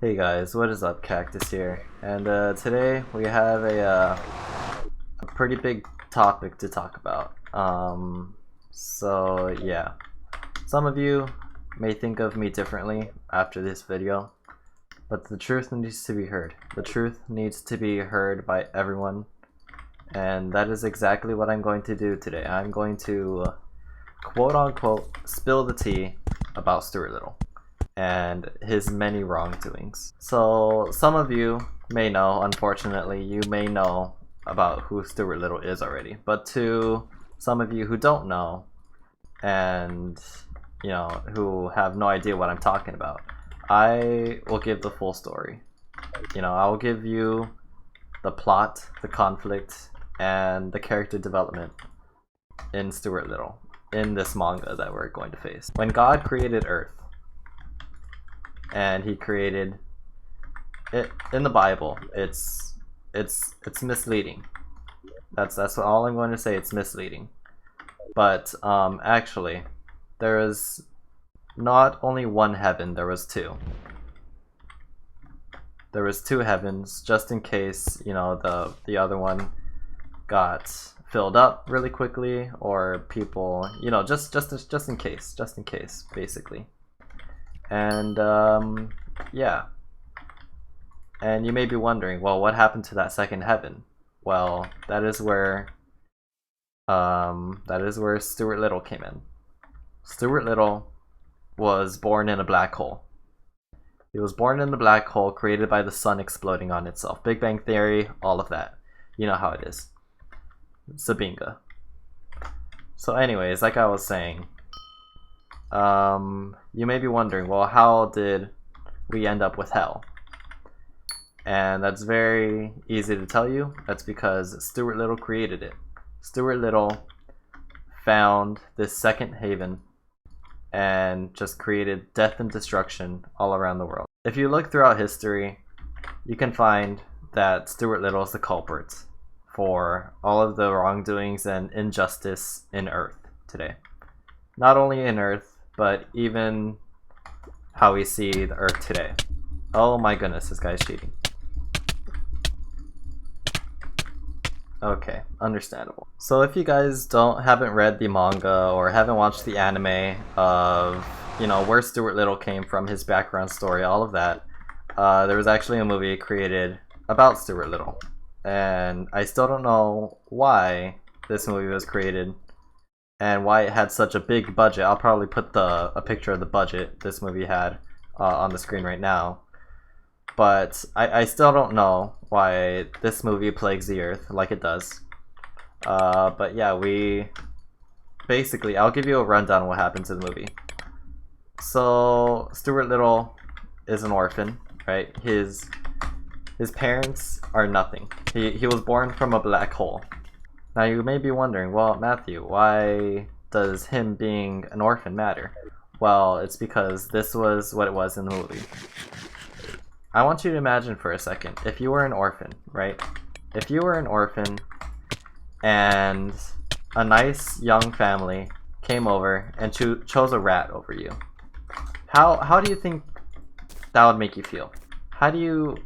Hey guys, what is up? Cactus here, and today we have a pretty big topic to talk about. So yeah, some of you may think of me differently after this video, but the truth needs to be heard. The truth needs to be heard by everyone, and that is exactly what I'm going to do today. I'm going to quote unquote spill the tea about Stuart Little and his many wrongdoings. So some of you may know, unfortunately, you may know about who Stuart Little is already, but to some of you who don't know and who have no idea what I'm talking about, I will give the full story. I will give you the plot, the conflict, and the character development in Stuart Little in this manga that we're going to face. When God created Earth, and he created it in the Bible, it's misleading. That's all I'm going to say. It's misleading. But actually, there is not only one heaven. There was two. There was two heavens, just in case the other one got filled up really quickly, or people just in case, basically. And yeah, and you may be wondering, well, what happened to that second heaven? Well, that is where Stuart Little came in. Stuart Little was born in a black hole. He was born in the black hole created by the sun exploding on itself. Big Bang Theory, all of that. You know how it is. Sabinga. So anyways, like I was saying, you may be wondering, well, how did we end up with hell? And that's very easy to tell you. That's because Stuart Little created it. Stuart Little found this second haven and just created death and destruction all around the world. If you look throughout history, you can find that Stuart Little is the culprit for all of the wrongdoings and injustice in Earth today. Not only in Earth, but even how we see the Earth today. Oh my goodness, this guy's cheating. Okay, understandable. So if you guys haven't read the manga or haven't watched the anime of where Stuart Little came from, his background story, all of that, there was actually a movie created about Stuart Little, and I still don't know why this movie was created and why it had such a big budget. I'll probably put a picture of the budget this movie had on the screen right now. But I still don't know why this movie plagues the earth like it does. But yeah, I'll give you a rundown of what happens in the movie. So Stuart Little is an orphan, right? His parents are nothing. He was born from a black hole. Now you may be wondering, well, Matthew, why does him being an orphan matter? Well, it's because this was what it was in the movie. I want you to imagine for a second, if you were an orphan, right? If you were an orphan and a nice young family came over and chose a rat over you, how do you think that would make you feel? You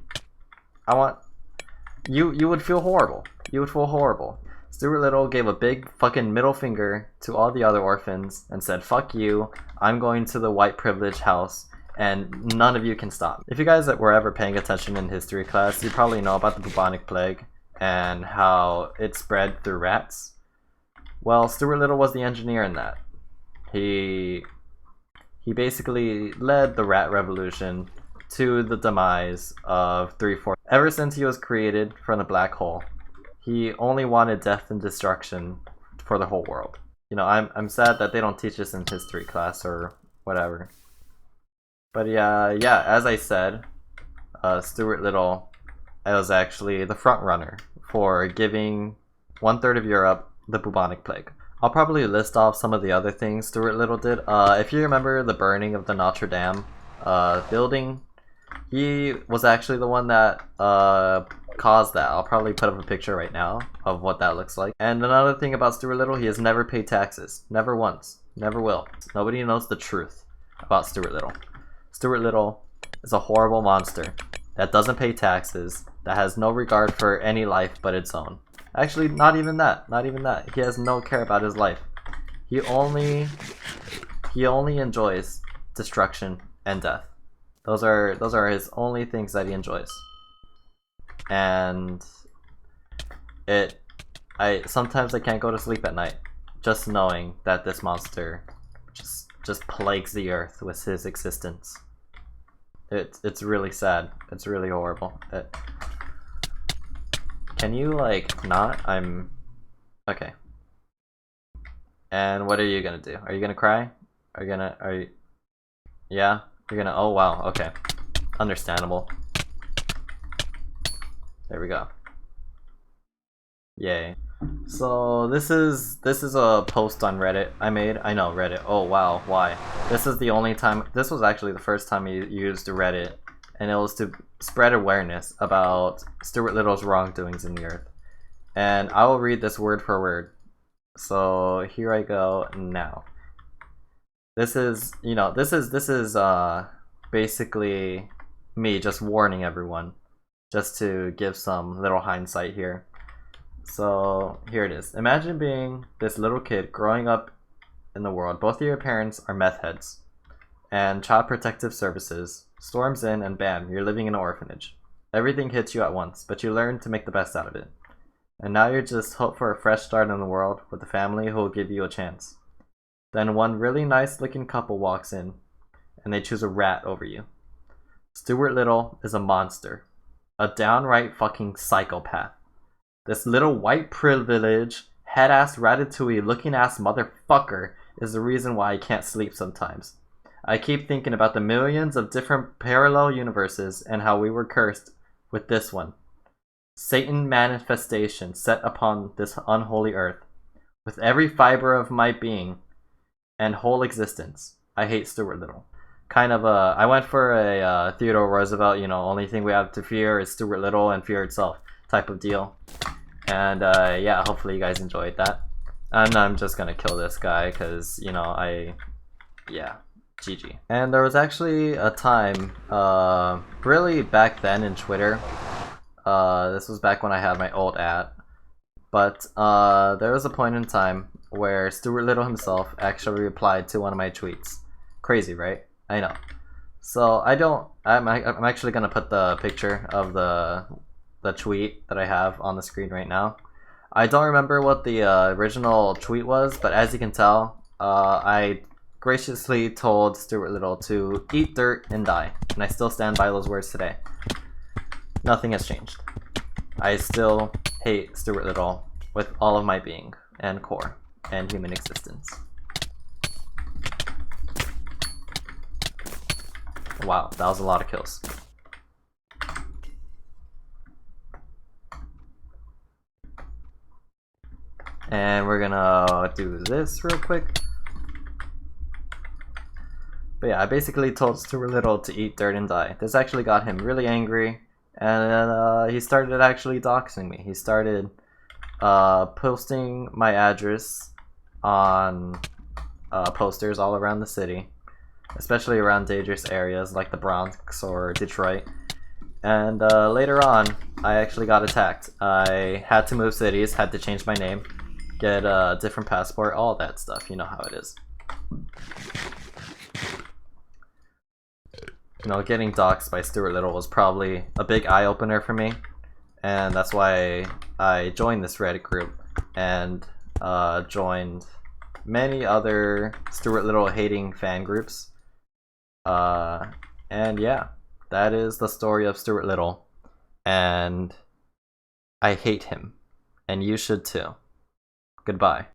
would feel horrible. You would feel horrible. Stuart Little gave a big fucking middle finger to all the other orphans and said, fuck you, I'm going to the white privilege house and none of you can stop. If you guys were ever paying attention in history class, you probably know about the bubonic plague and how it spread through rats. Well, Stuart Little was the engineer in that. He basically led the rat revolution to the demise of 3/4. Ever since he was created from the black hole, he only wanted death and destruction for the whole world. I'm sad that they don't teach this in history class or whatever. But yeah, as I said, Stuart Little was actually the front runner for giving 1/3 of Europe the bubonic plague. I'll probably list off some of the other things Stuart Little did. If you remember the burning of the Notre Dame building, he was actually the one that caused that. I'll probably put up a picture right now of what that looks like. And another thing about Stuart Little, he has never paid taxes. Never once. Never will. Nobody knows the truth about Stuart Little. Stuart Little is a horrible monster that doesn't pay taxes, that has no regard for any life but its own. Actually, not even that. Not even that. He has no care about his life. He only enjoys destruction and death. Those are his only things that he enjoys. And sometimes I can't go to sleep at night just knowing that this monster just plagues the earth with his existence. It's really sad. It's really horrible. Can you like not? Okay. And what are you gonna do? Are you gonna cry? Yeah? You're gonna, oh wow, okay. Understandable. There we go. Yay. So this is a post on Reddit I made. I know, Reddit. Oh wow, why? This is the only time, this was actually the first time I used Reddit, and it was to spread awareness about Stuart Little's wrongdoings in the earth. And I will read this word for word. So here I go now. This is, you know, this is basically me just warning everyone, just to give some little hindsight here. So here it is. Imagine being this little kid growing up in the world. Both of your parents are meth heads, and Child Protective Services storms in, and bam, you're living in an orphanage. Everything hits you at once, but you learn to make the best out of it. And now you're just hope for a fresh start in the world with a family who will give you a chance. Then one really nice looking couple walks in, and they choose a rat over you. Stuart Little is a monster. A downright fucking psychopath. This little white privilege, head-ass ratatouille looking ass motherfucker is the reason why I can't sleep sometimes. I keep thinking about the millions of different parallel universes and how we were cursed with this one. Satan manifestation set upon this unholy earth. With every fiber of my being and whole existence, I hate Stuart Little. Kind of I went for a Theodore Roosevelt, you know, only thing we have to fear is Stuart Little and fear itself type of deal. And yeah, hopefully you guys enjoyed that. And I'm just gonna kill this guy because, you know, yeah, GG. And there was actually a time, really back then in Twitter, this was back when I had my old @ but there was a point in time where Stuart Little himself actually replied to one of my tweets. Crazy, right? I know. So I'm actually gonna put the picture of the tweet that I have on the screen right now. I don't remember what the original tweet was, but as you can tell, I graciously told Stuart Little to eat dirt and die, and I still stand by those words today. Nothing has changed. I still hate Stuart Little with all of my being and core and human existence. Wow, that was a lot of kills. And we're gonna do this real quick. But yeah, I basically told Stuart Little to eat dirt and die. This actually got him really angry, and he started actually doxing me. He started posting my address on posters all around the city, especially around dangerous areas like the Bronx or Detroit. And later on, I actually got attacked. I had to move cities, had to change my name, get a different passport, all that stuff. You know how it is. You know, getting doxxed by Stuart Little was probably a big eye-opener for me, and that's why I joined this Reddit group and joined many other Stuart Little hating fan groups. And yeah, that is the story of Stuart Little, and I hate him, and you should too. Goodbye.